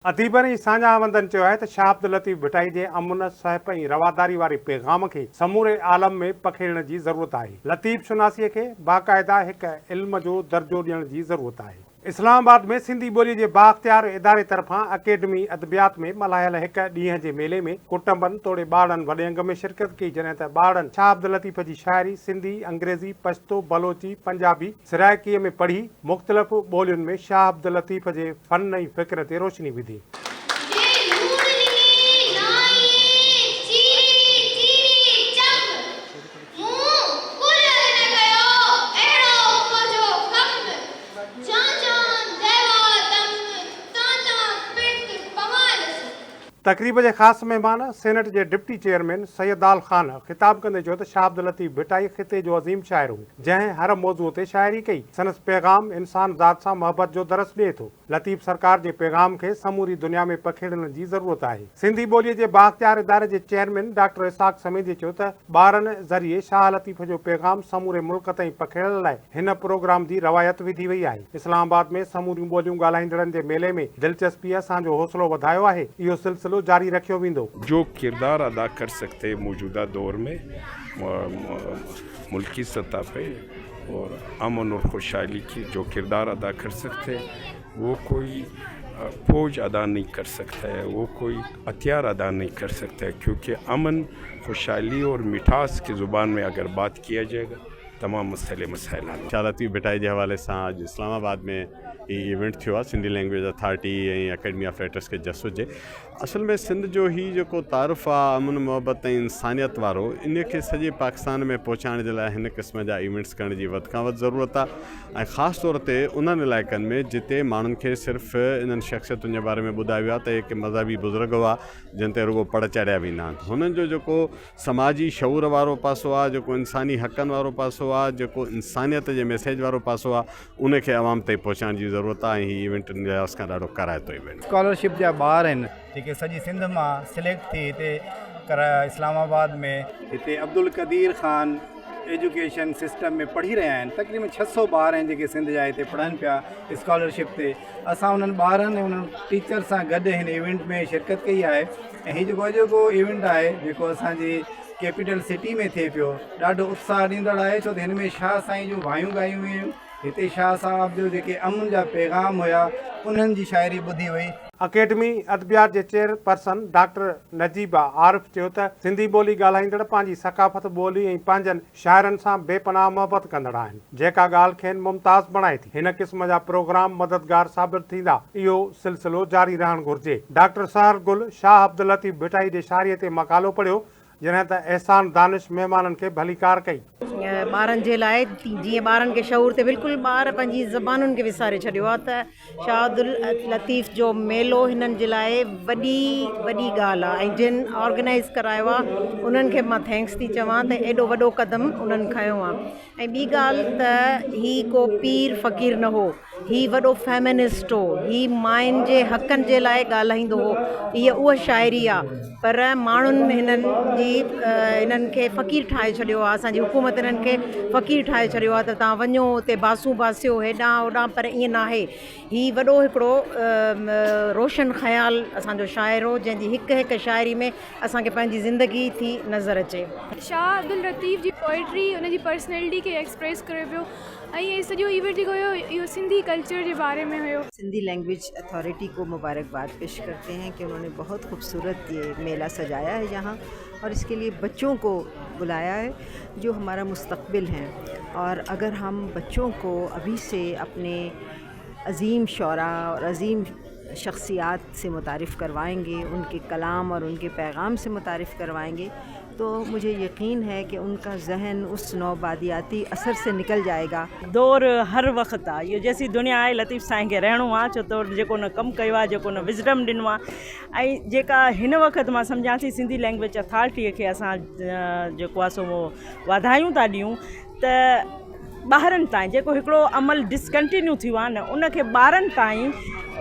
अदीबनि सान्या अहमदन चयो आहे त शाह अब्दुल लतीफ़ भिटाई जे अमुन सहप ऐं रवादारी वारे पैगाम खे समूरे आलम में पखेड़ण जी ज़रूरत आहे। लतीफ़ शुनासीअ खे बाक़ाइदा हिकु इल्म जो दर्जो ॾियण जी ज़रूरत आहे। इस्लामाबाद में सिंधी ॿोलीअ जे बाख़्तियार इदारे तरफ़ां अकेडमी अदबियात में मल्हायल हिकु ॾींहं जे मेले में कुटुंबनि तोड़े ॿारनि वॾे अंग में शिरकत कई, जॾहिं त ॿारनि शाह अब्दुल लतीफ़ जी शाइरी सिंधी, अंग्रेज़ी, पश्तो, बलोची, पंजाबी, सिराइकीअ में पढ़ी मुख़्तलिफ़ ॿोलियुनि में शाह अब्दुल लतीफ़ जे फ़न ऐं फ़िक्र ते रोशनी विधी। तकरीब जे ख़ासि महिमान सेनेट जे डिप्टी चेयरमैन सैयदाल ख़ान ख़िताब कंदे चयो त शाह अब्दुल लतीफ़ भिटाई ख़िते जो अज़ीम शाइर हो, जंहिं हर मौज़ूअ ते शाइरी कई। संदसि पैगाम इंसान ज़ात सां मोहबत जो दरस ॾिए थो। लतीफ़ सरकार जे पैगाम खे समूरी दुनिया में पखेड़ण जी ज़रूरत आहे। सिंधी ॿोलीअ जे बाख़्तियार इदारे जे चेयरमैन डॉक्टर इसाक़ समेदी चयो त ॿारनि ज़रिए शाह लतीफ़ जो पैगाम समूरे मुल्क ताईं पखेड़ण लाइ हिन प्रोग्राम जी रवायत विधी वई आहे। इस्लामाबाद में समूरियूं ॿोलियूं ॻाल्हाईंदड़नि जे मेले में दिलचस्पीअ असांजो हौसलो वधायो आहे। इहो सिलसिलो जारी रखियो वेंदो। जो किरदार अदा कर सकते मौजूदा दौर में मुल्की सतह पे और अमन और खुशहाली की जो किरदार अदा कर सकते वो कोई फौज अदा नहीं कर सकता है, वो कोई हथियार अदा नहीं कर सकता है, क्योंकि अमन, खुशहाली और मिठास की ज़ुबान में अगर बात किया जाएगा तमाम मसले मसाइल हल। शाह लतीफ़ भिटाई जे हवाले सां अॼु इस्लामाबाद में इवेंट थियो आहे सिंधी लैंग्वेज अथॉरिटी ऐं अकेडमी ऑफ राइटर्स के जसो जे। असल में सिंध जो ही जेको तारुफ़ आहे अमन मोहब्बत ऐं इंसानियत वारो, इन खे सॼे पाकिस्तान में पहुचाइण जे लाइ हिन क़िस्म जा इवेंट्स करण जी वधि खां वधि ज़रूरत आहे। ऐं ख़ासि तौर ते उन्हनि इलाइक़नि में जिते माण्हुनि खे सिर्फ़ु इन्हनि शख़्सियतुनि जे बारे में ॿुधायो आहे त हिकु मज़हबी बुज़ुर्ग हुआ जिन ते रुगो पढ़ चढ़िया वेंदा आहिनि। हुननि जो जेको समाजी शऊर वारो पासो आहे, जेको इंसानी हक़नि वारो पासो आहे, जेको इंसानियत जे मैसेज वारो पासो आहे, उनखे आवाम ताईं पहुचाइण जी ज़रूरत आहे। ऐं हीउ इवेंट लिहाज़ खां ॾाढो कराए थो इवेंट। स्कॉलरशिप जा ॿार आहिनि जेके सॼी सिंध मां सिलेक्ट थी हिते इस्लामाबाद में हिते अब्दुल कदीर ख़ान एजुकेशन सिस्टम में पढ़ी रहिया आहिनि। तक़रीबन 600 ॿार आहिनि जेके सिंध जा हिते पढ़नि पिया स्कॉलरशिप ते। असां उन्हनि ॿारनि ऐं उन्हनि टीचर सां गॾु हिन इवेंट में शिरकत कई आहे। ऐं हीउ जेको इवेंट आहे जेको असांजी कैपिटल सिटी में थिए पियो, ॾाढो उत्साह ॾींदड़ आहे, छो त हिन में शाह साईं जूं वायूं ॻायूं हुयूं। हिते शाह साहब जो जेके अमन जा पैगाम हुया उन्हनि जी शाइरी ॿुधी वई। अकेडमी अदबियात जे चेयरपर्सन डॉक्टर नजीबा आरिफ चयो त सिंधी ॿोली ॻाल्हाईंदड़ पंहिंजी सकाफ़त ॿोली ऐं पंहिंजनि शाइरनि सां बेपनाह मोहबत कंदड़ आहिनि, जेका ॻाल्हि खेनि मुमताज़ बणाए थी। हिन क़िस्म जा प्रोग्राम मददगार साबित थींदा। इहो सिलसिलो जारी रहणु घुरिजे। डॉक्टर सहर गुल शाह अब्दुल लतीफ़ भिटाई जे शाइरीअ ते मक़ालो पढ़ियो, जॾहिं त एहसान दानिश महिमाननि खे भलीकार कई। ॿारनि जे लाइ जीअं ॿारनि खे शऊर ते बिल्कुलु ॿार पंहिंजी ज़बानुनि खे विसारे छॾियो आहे, त शाह अब्दुल लतीफ़ जो मेलो हिननि जे लाइ वॾी ॻाल्हि आहे। ऐं जिन ऑर्गेनाइज़ करायो आहे उन्हनि खे मां थैंक्स थी चवां त एॾो वॾो क़दम उन्हनि खयो आहे। ऐं ॿी ॻाल्हि त हीउ को पीर फ़क़ीर न हो, हीउ वॾो फेमिनिस्ट हो, हीउ मायुनि जे हक़नि जे लाइ ॻाल्हाईंदो हो। हीअ उहा शाइरी आहे, पर माण्हुनि हिननि खे फ़क़ीर ठाहे छॾियो आहे। असांजी हुकूमत हिननि खे फ़क़ीर ठाहे छॾियो आहे त तव्हां वञो उते बासूं बासियो हेॾां होॾां, पर ईअं न आहे। हीउ वॾो हिकिड़ो रोशन ख़्याल असांजो शाइर हो, जंहिंजी हिकु शाइरी में असांखे पंहिंजी ज़िंदगी थी नज़र अचे। शाह अब्दुल लतीफ़ जी पोइट्री उनजी पर्सनैलिटी खे एक्सप्रेस करे पियो। ऐं सॼो इवेंट जेको हुयो इहो सिंधी कल्चर जे बारे में हुयो। सिंधी लैंग्वेज अथॉरिटी को मुबारकबाद पेश करते हैं कि उन्होंने बहुत खूबसूरत ये मेला सजाया है यहाँ, और इसके लिए बच्चों को बुलाया है जो हमारा मुस्तक़बिल हैं। और अगर हम बच्चों को अभी से अपने अज़ीम शौरा और अज़ीम शख्सियात से मुतारिफ़ करवाएंगे, उनके कलाम और उनके पैगाम से मुतारिफ़ करवाएंगे, तो मुझे यकीन है कि उनका जहन उस नौबादियाती असर से निकल जाएगा। दौर हर वक्त आहे, इहो जैसी दुनिया आहे लतीफ़ साईं खे रहणो आहे, छो त जेको न कमु कयो आहे, जेको न विज़डम ॾिनो आहे। ऐं जेका हिन वक़्तु मां सम्झां थी सिंधी लैंग्वेज अथॉरिटीअ खे असां जेको आहे सो वाधायूं था ॾियूं त ॿारनि ताईं जेको हिकिड़ो अमल डिसकंटिन्यू थियो आहे न, उनखे ॿारनि ताईं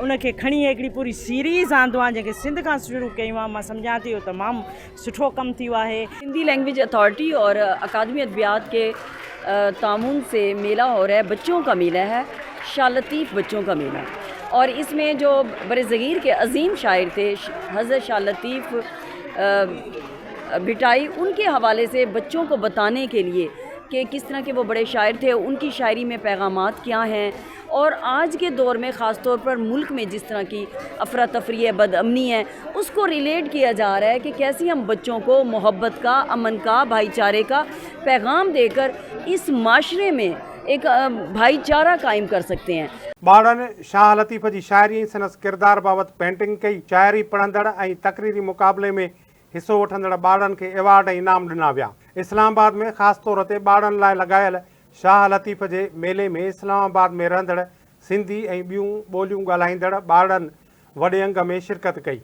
उनखे खणी हिकिड़ी पूरी सीरीज़ आंदो आहे जंहिंखे सिंध खां शुरू कयूं आहे। मां सम्झां थी इहो तमामु सुठो कमु थियो आहे। हिंदी लैंग्वेज अथॉरिटी और अकादमी अदबियात के तामुन से मेला हो रहा है, बच्चों का मेला है, शाह लतीफ़ बच्चों का मेला। और इसमें जो बरज़गीर के अजीम शायर थे हज़रत शाह लतीफ़ भिटाई, उनके हवाले से बच्चों को बताने के लिए कि किस तरह के वो बड़े शायर थे, उनकी शायरी में पैगामात क्या हैं, और आज के दौर में ख़ास तौर पर मुल्क में जिस तरह की अफरा तफरी है, बदअमनी है, उसको रिलेट किया जा रहा है कि कैसे हम बच्चों को मोहब्बत का, अमन का, भाईचारे का पैगाम देकर इस माशरे में एक भाईचारा कायम कर सकते हैं। ॿारनि शाह लतीफ़ जी शाइरी संदसि किरदार बाबति पेंटिंग कई। शाइरी पढ़ंदड़ ऐं तक़रीरी मुक़ाबले में हिसो वठंदड़ ॿारनि खे एवार्ड ऐं इनाम ॾिना विया। इस्लामाबाद में ख़ासि तौर ते ॿारनि लाइ लॻायल शाह लतीफ़ जे मेले में इस्लामाबाद में रहंदड़ सिंधी ऐं ॿियूं ॿोलियूं ॻाल्हाईंदड़ ॿारनि वॾे अंग में शिरकत कई।